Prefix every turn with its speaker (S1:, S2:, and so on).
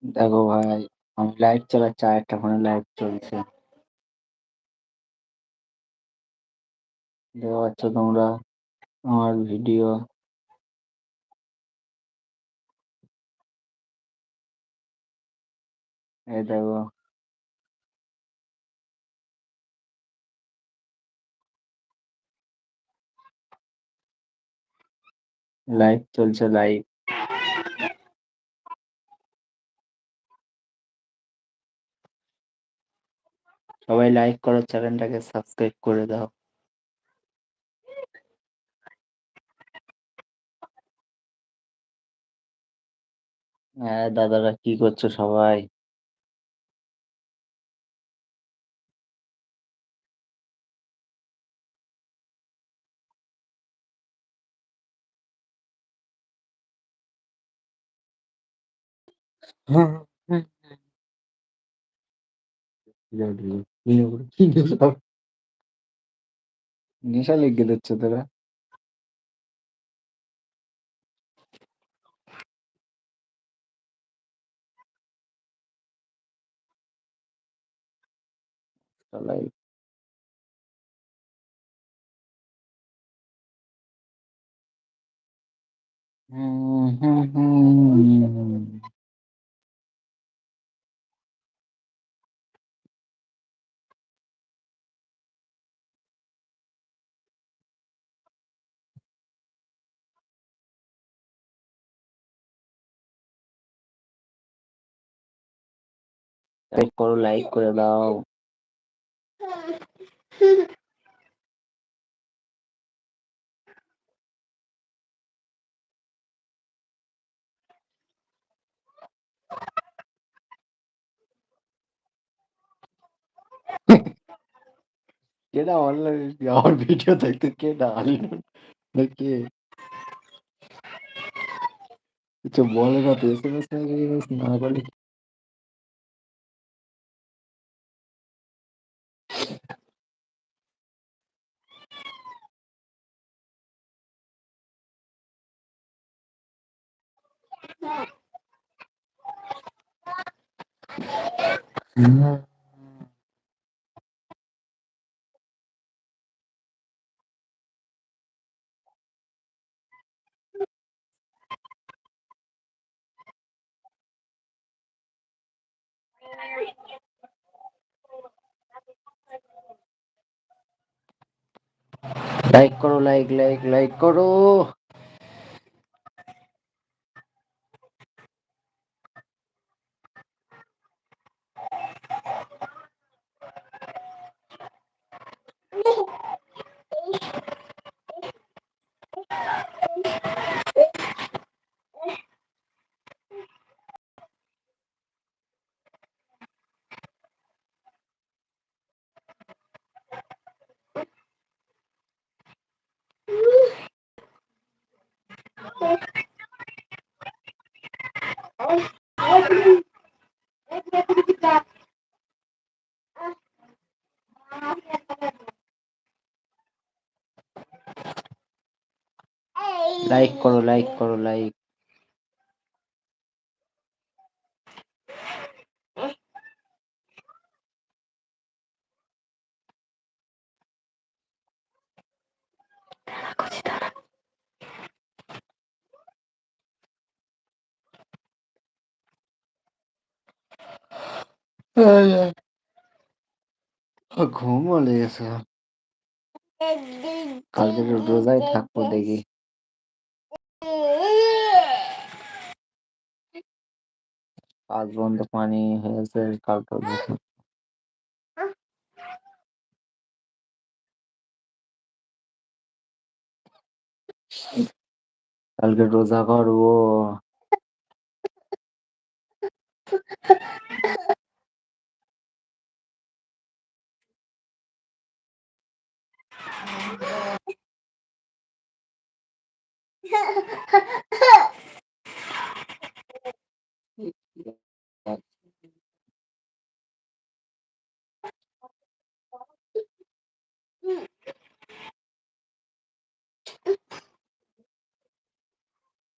S1: দেখো ভাই, আমি লাইভ চালাচ্ছি, আরেকটা ফোনে লাইভ চলছে। দেখতে পাচ্ছ তোমরা আমার ভিডিও? এই দেখো, লাইভ চলছে, লাইভ। সবাই লাইক করো, চ্যানেলটাকে সাবস্ক্রাইব করে দাও। হ্যাঁ দাদারা, কি করছো সবাই? নেশা লেগে দিচ্ছে তোরা। লাইভ। লাইক করো, লাইক করে দাও। কেডা অনলাইন আমার ভিডিও দেখতে? কেডা আলিনুর না কে? কিছু বলে না তো, এসএমএস না করলে? লাইক করো, লাইক লাইক লাইক করো। লাইক করো, লাইক করো, লাইক। ঘুমও লেগেছে। কালকে তো রোজাই থাকবো দেখি। আজ পর্যন্ত পানি হয়েছে, কালকে দেখি। কালকে রোজা করবো।